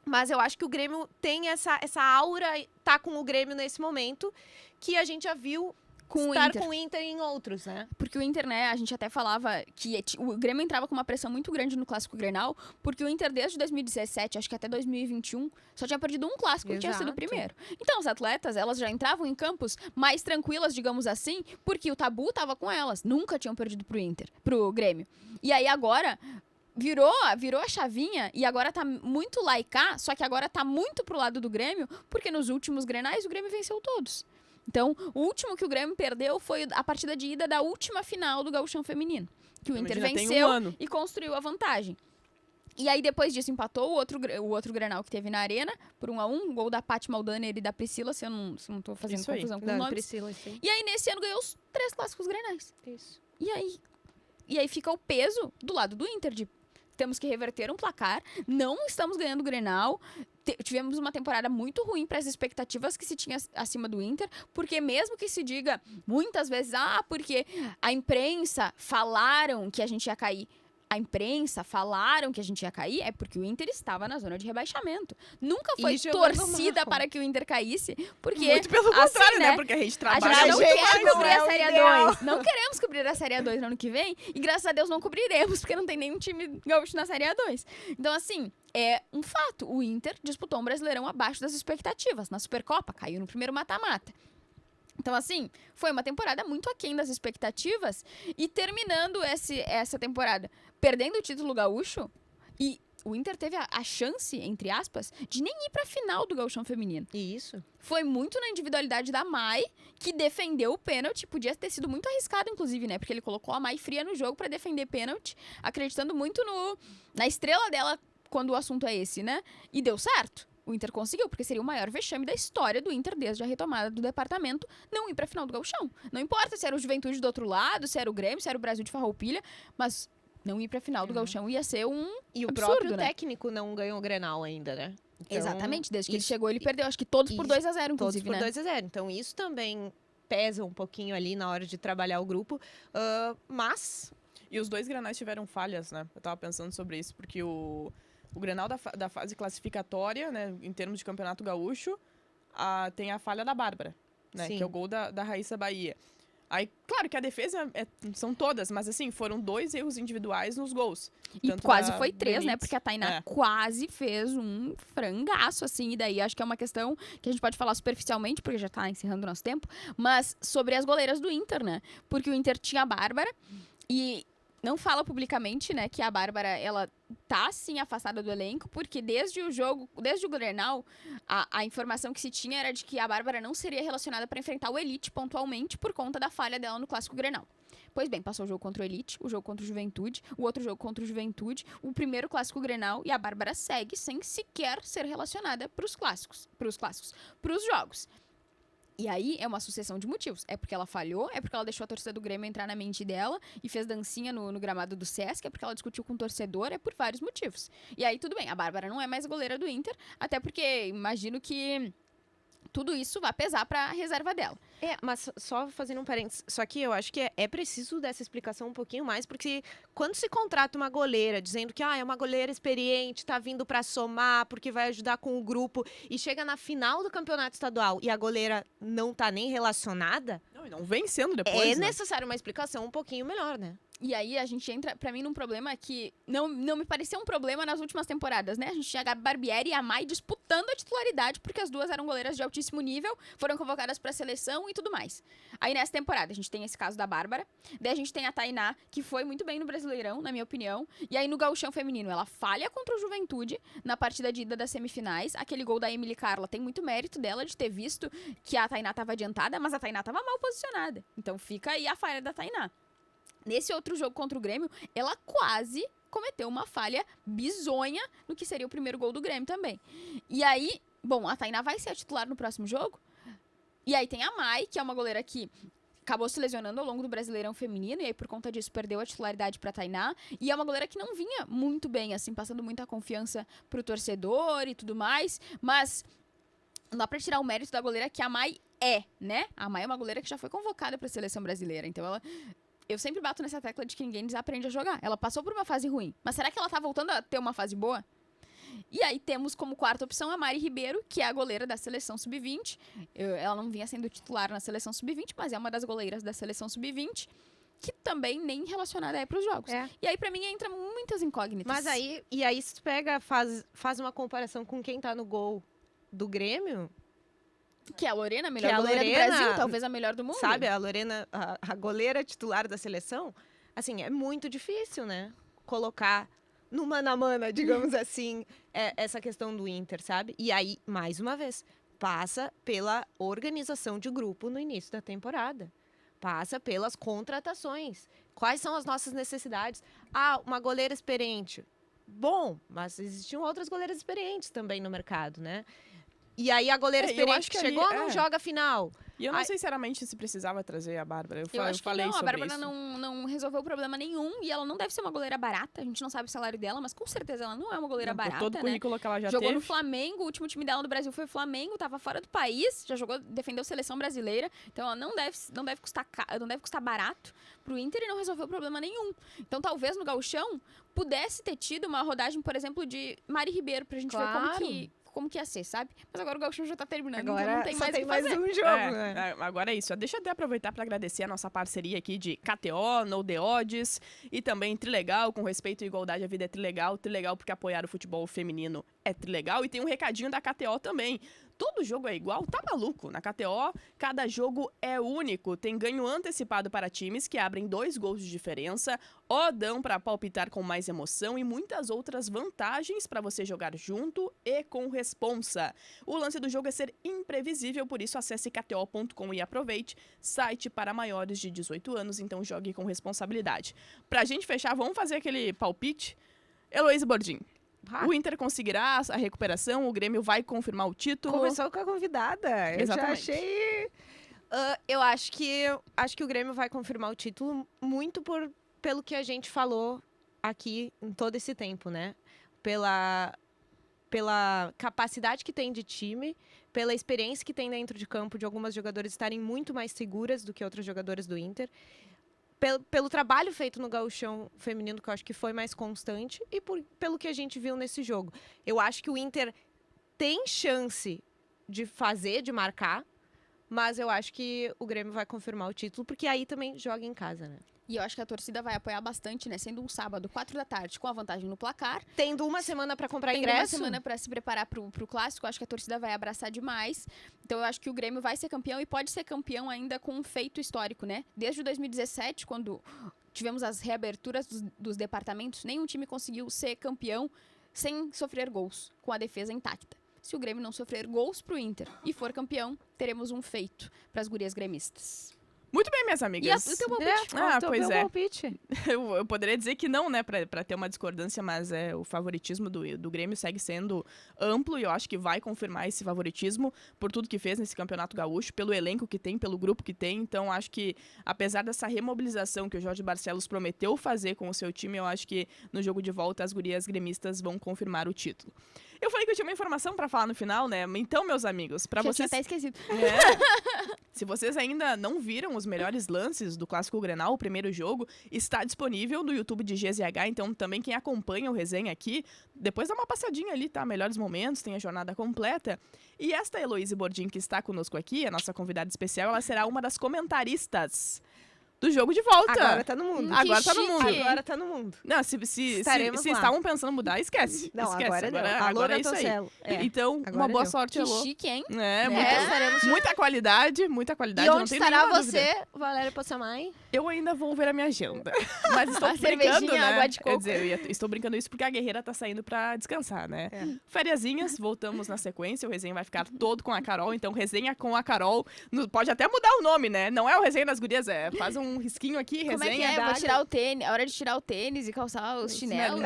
S3: mas eu acho que o Grêmio tem essa aura, tá com o Grêmio nesse momento, que a gente já viu
S2: Com o
S3: estar
S2: Inter.
S3: com o Inter em outros, né?
S2: Porque o Inter, né, a gente até falava que o Grêmio entrava com uma pressão muito grande no Clássico Grenal, porque o Inter, desde 2017, acho que até 2021, só tinha perdido um clássico, que tinha sido o
S3: Exato.
S2: primeiro. Então, as atletas, elas já entravam em campos mais tranquilas, digamos assim, porque o tabu tava com elas. Nunca tinham perdido pro Grêmio. E aí, agora... Virou a chavinha e agora tá muito laica, só que agora tá muito pro lado do Grêmio, porque nos últimos Grenais o Grêmio venceu todos. Então, o último que o Grêmio perdeu foi a partida de ida da última final do Gauchão Feminino, que o Inter
S1: Imagina, tem
S2: venceu
S1: um ano.
S2: e construiu a vantagem. E aí, depois disso, empatou o outro Grenal que teve na Arena, por 1-1, gol da Paty Maldaner e da Priscila, se eu não tô fazendo
S1: Isso aí.
S2: confusão com
S3: Da
S2: os nomes.
S3: Priscila, sim.
S2: E aí, nesse ano, ganhou os 3 clássicos Grenais.
S3: Isso.
S2: E aí fica o peso do lado do Inter, de temos que reverter um placar, não estamos ganhando o Grenal, tivemos uma temporada muito ruim para as expectativas que se tinha acima do Inter, porque mesmo que se diga muitas vezes, porque a imprensa falaram que a gente ia cair. A imprensa falaram que a gente ia cair, é porque o Inter estava na zona de rebaixamento. Nunca foi
S3: jogando
S2: torcida
S3: mal.
S2: para que o Inter caísse, porque
S1: Muito pelo
S2: assim,
S1: contrário, né?
S2: né?
S1: Porque a gente
S2: A
S1: trabalha
S2: gente não
S1: muito
S3: gente
S2: quer
S1: mais,
S2: cobrir
S1: né?
S2: a Série
S3: ideal.
S2: 2. Não queremos cobrir a Série A2 no ano que vem. E graças a Deus não cobriremos, porque não tem nenhum time gaúcho na Série A2. Então, assim, é um fato. O Inter disputou um Brasileirão abaixo das expectativas. Na Supercopa, caiu no primeiro mata-mata. Então, assim, foi uma temporada muito aquém das expectativas. E terminando essa temporada perdendo o título gaúcho, e o Inter teve a chance, entre aspas, de nem ir pra final do Gauchão Feminino.
S3: Isso.
S2: Foi muito na individualidade da Mai, que defendeu o pênalti. Podia ter sido muito arriscado, inclusive, né? Porque ele colocou a Mai fria no jogo pra defender pênalti, acreditando muito na estrela dela quando o assunto é esse, né? E deu certo. O Inter conseguiu, porque seria o maior vexame da história do Inter desde a retomada do departamento não ir pra final do Gauchão. Não importa se era o Juventude do outro lado, se era o Grêmio, se era o Brasil de Farroupilha, mas não ir pra final do Gauchão ia ser um
S3: E o
S2: absurdo,
S3: próprio
S2: né?
S3: técnico não ganhou o Grenal ainda, né? Então,
S2: Exatamente, desde que ele
S3: isso-
S2: chegou ele perdeu, acho que todos por
S3: isso,
S2: 2-0,
S3: Todos
S2: inclusive,
S3: por
S2: né?
S3: 2-0. Então, isso também pesa um pouquinho ali na hora de trabalhar o grupo. Mas,
S1: E os dois Grenais tiveram falhas, né? Eu tava pensando sobre isso, porque o Grenal da fase classificatória, né, em termos de Campeonato Gaúcho, tem a falha da Bárbara, né?
S3: Sim.
S1: Que é o gol da Raíssa Bahia. Aí, claro que a defesa são todas, mas assim, foram 2 erros individuais nos gols.
S2: E
S1: Tanto
S2: quase
S1: da
S2: foi 3, né?
S1: Benítez.
S2: Porque a Tainá
S1: É.
S2: quase fez um frangaço, assim. E daí acho que é uma questão que a gente pode falar superficialmente, porque já tá encerrando o nosso tempo. Mas sobre as goleiras do Inter, né? Porque o Inter tinha a Bárbara e não fala publicamente, né? Que a Bárbara, ela tá, sim, afastada do elenco. Porque desde o Grenal, a informação que se tinha era de que a Bárbara não seria relacionada para enfrentar o Elite pontualmente por conta da falha dela no Clássico Grenal. Pois bem, passou o jogo contra o Elite, o jogo contra o Juventude, o outro jogo contra o Juventude, o primeiro Clássico Grenal, e a Bárbara segue sem sequer ser relacionada pros jogos. E aí é uma sucessão de motivos. É porque ela falhou, é porque ela deixou a torcida do Grêmio entrar na mente dela e fez dancinha no gramado do Sesc, é porque ela discutiu com o torcedor, é por vários motivos. E aí tudo bem, a Bárbara não é mais goleira do Inter, até porque imagino que tudo isso vai pesar para a reserva dela.
S3: Mas só fazendo um parênteses, só que eu acho que é preciso dessa explicação um pouquinho mais, porque quando se contrata uma goleira dizendo que é uma goleira experiente, tá vindo para somar, porque vai ajudar com o grupo, e chega na final do campeonato estadual e a goleira não tá nem relacionada,
S1: Não, e não vem sendo depois,
S3: é
S1: né?
S3: necessário uma explicação um pouquinho melhor, né?
S2: E aí a gente entra, pra mim, num problema que não me parecia um problema nas últimas temporadas, né? A gente tinha a Gabi Barbieri e a Mai disputando a titularidade, porque as duas eram goleiras de altíssimo nível, foram convocadas pra seleção e tudo mais. Aí nessa temporada a gente tem esse caso da Bárbara, daí a gente tem a Tainá, que foi muito bem no Brasileirão, na minha opinião, e aí no Gauchão Feminino ela falha contra o Juventude na partida de ida das semifinais. Aquele gol da Emily Carla tem muito mérito dela de ter visto que a Tainá tava adiantada, mas a Tainá tava mal posicionada. Então fica aí a falha da Tainá. Nesse outro jogo contra o Grêmio, ela quase cometeu uma falha bizonha no que seria o primeiro gol do Grêmio também. E aí, bom, a Tainá vai ser a titular no próximo jogo. E aí tem a Mai, que é uma goleira que acabou se lesionando ao longo do Brasileirão Feminino, e aí por conta disso perdeu a titularidade pra Tainá. E é uma goleira que não vinha muito bem, assim, passando muita confiança pro torcedor e tudo mais. Mas não dá pra tirar o mérito da goleira que a Mai né? A Mai é uma goleira que já foi convocada pra seleção brasileira, então ela... Eu sempre bato nessa tecla de que ninguém desaprende a jogar. Ela passou por uma fase ruim. Mas será que ela tá voltando a ter uma fase boa? E aí temos como quarta opção a Mari Ribeiro, que é a goleira da seleção sub-20. Ela não vinha sendo titular na seleção sub-20, mas é uma das goleiras da seleção sub-20, que também nem relacionada é pros jogos. E aí pra mim entra muitas incógnitas.
S3: Mas aí, se tu pega, faz uma comparação com quem tá no gol do Grêmio...
S2: Que é a Lorena, a melhor goleira do Brasil, talvez a melhor do mundo.
S3: Sabe, a Lorena, a goleira titular da seleção, assim, é muito difícil, né? Colocar no mano a mano, digamos assim, essa questão do Inter, sabe? E aí, mais uma vez, passa pela organização de grupo no início da temporada. Passa pelas contratações. Quais são as nossas necessidades? Uma goleira experiente. Bom, mas existiam outras goleiras experientes também no mercado, né? E aí a goleira experiente que chegou não joga a final.
S1: E eu não sinceramente se precisava trazer a Bárbara.
S2: Eu acho que
S1: falei
S2: não,
S1: sobre
S2: a Bárbara
S1: isso.
S2: não resolveu problema nenhum. E ela não deve ser uma goleira barata. A gente não sabe o salário dela, mas com certeza ela não é uma goleira barata,
S1: todo o
S2: né?
S1: currículo que ela já
S2: Jogou
S1: teve.
S2: no Flamengo, o último time dela no Brasil foi o Flamengo, tava fora do país, já jogou, defendeu seleção brasileira. Então ela não deve custar barato pro Inter e não resolveu problema nenhum. Então talvez no Gauchão pudesse ter tido uma rodagem, por exemplo, de Mari Ribeiro, pra gente ver como que ia ser, sabe? Mas agora o Gauchão já tá terminando,
S3: agora
S2: então não tem mais o que fazer.
S3: um jogo, né?
S1: Agora é isso. Deixa eu até aproveitar para agradecer a nossa parceria aqui de KTO, No The Odds e também Trilegal, com respeito e igualdade, a vida é Trilegal. Trilegal porque apoiar o futebol feminino é Trilegal. E tem um recadinho da KTO também. Todo jogo é igual? Tá maluco? Na KTO, cada jogo é único. Tem ganho antecipado para times que abrem 2 gols de diferença, odão para palpitar com mais emoção e muitas outras vantagens para você jogar junto e com responsa. O lance do jogo é ser imprevisível, por isso acesse kto.com e aproveite. Site para maiores de 18 anos, então jogue com responsabilidade. Pra gente fechar, vamos fazer aquele palpite? Heloísa Bordim. O Inter conseguirá a recuperação, o Grêmio vai confirmar o título.
S3: Começou com a convidada.
S1: Exatamente.
S3: Já achei... eu acho que o Grêmio vai confirmar o título muito pelo que a gente falou aqui em todo esse tempo, né? Pela capacidade que tem de time, pela experiência que tem dentro de campo de algumas jogadoras estarem muito mais seguras do que outros jogadores do Inter. Pelo trabalho feito no Gauchão feminino, que eu acho que foi mais constante, e pelo que a gente viu nesse jogo. Eu acho que o Inter tem chance de marcar, mas eu acho que o Grêmio vai confirmar o título, porque aí também joga em casa, né?
S2: E eu acho que a torcida vai apoiar bastante, né? Sendo um sábado, 4 da tarde, com a vantagem no placar.
S3: Tendo uma semana para comprar ingresso.
S2: Tendo uma semana para se preparar pro clássico, acho que a torcida vai abraçar demais. Então eu acho que o Grêmio vai ser campeão e pode ser campeão ainda com um feito histórico, né? Desde 2017, quando tivemos as reaberturas dos departamentos, nenhum time conseguiu ser campeão sem sofrer gols, com a defesa intacta. Se o Grêmio não sofrer gols pro Inter e for campeão, teremos um feito para as gurias gremistas.
S1: Muito bem, minhas amigas.
S2: E o teu palpite?
S1: Pois é.
S3: Palpite.
S1: Eu poderia dizer que não, né, pra ter uma discordância, mas o favoritismo do Grêmio segue sendo amplo e eu acho que vai confirmar esse favoritismo por tudo que fez nesse Campeonato Gaúcho, pelo elenco que tem, pelo grupo que tem. Então, acho que, apesar dessa remobilização que o Jorge Barcelos prometeu fazer com o seu time, eu acho que no jogo de volta as gurias gremistas vão confirmar o título. Eu falei que eu tinha uma informação pra falar no final, né? Então, meus amigos, pra
S2: Já tinha
S1: vocês...
S2: até esquecido.
S1: Se vocês ainda não viram os melhores lances do Clássico Grenal, o primeiro jogo, está disponível no YouTube de GZH, então também quem acompanha o resenha aqui, depois dá uma passadinha ali, tá? Melhores momentos, tem a jornada completa. E esta Heloíse Bordim, que está conosco aqui, a nossa convidada especial, ela será uma das comentaristas do jogo de volta.
S3: Agora tá no mundo.
S1: Agora tá no
S2: chique.
S1: mundo.
S3: Agora tá no mundo.
S1: Não, se
S3: Estaremos lá.
S1: estavam pensando em mudar, esquece.
S3: Não,
S1: esquece.
S3: agora não. Alô,
S1: agora é isso aí.
S3: Bertoncello. É.
S1: Então, uma
S3: Agora
S1: boa
S3: deu.
S1: sorte,
S2: Que
S1: Elô.
S2: chique, hein?
S1: É,
S2: É.
S1: muita qualidade, muita qualidade.
S3: E
S1: não
S3: onde
S1: tem
S3: estará
S1: nenhuma dúvida.
S3: você, Valéria Possamay?
S1: Eu ainda vou ver a minha agenda. Mas estou
S2: A
S1: brincando,
S2: cervejinha,
S1: né?
S2: água de
S1: Quer
S2: coco.
S1: dizer, estou brincando isso porque a guerreira tá saindo pra descansar, né?
S3: É.
S1: Fériasinhas, voltamos na sequência. O resenha vai ficar todo com a Carol. Então, resenha com a Carol. Pode até mudar o nome, né? Não é o resenha das gurias, faz um risquinho aqui,
S2: Como é que
S1: resenha
S2: é?
S1: da...
S2: Vou tirar o tênis. A hora de tirar o tênis e calçar os chinelos.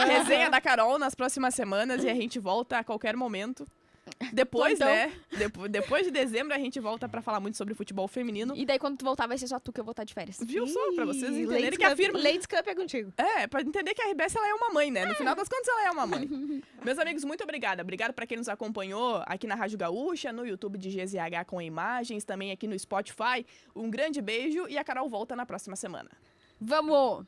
S1: Resenha da Carol nas próximas semanas e a gente volta a qualquer momento. Depois,
S2: Então.
S1: né? Depois de dezembro a gente volta pra falar muito sobre futebol feminino.
S2: E daí, quando tu voltar, vai ser só tu que eu vou estar de férias.
S1: Viu só? Pra vocês
S3: Ih,
S1: entenderem
S3: Ladies
S1: que a
S3: Cup-
S1: firma...
S3: Ladies Cup é contigo.
S1: É, pra entender que a RBS ela é uma mãe, né? No final das contas, ela é uma mãe. Meus amigos, muito obrigada. Obrigado pra quem nos acompanhou aqui na Rádio Gaúcha, no YouTube de GZH com imagens, também aqui no Spotify. Um grande beijo e a Carol volta na próxima semana.
S2: Vamos!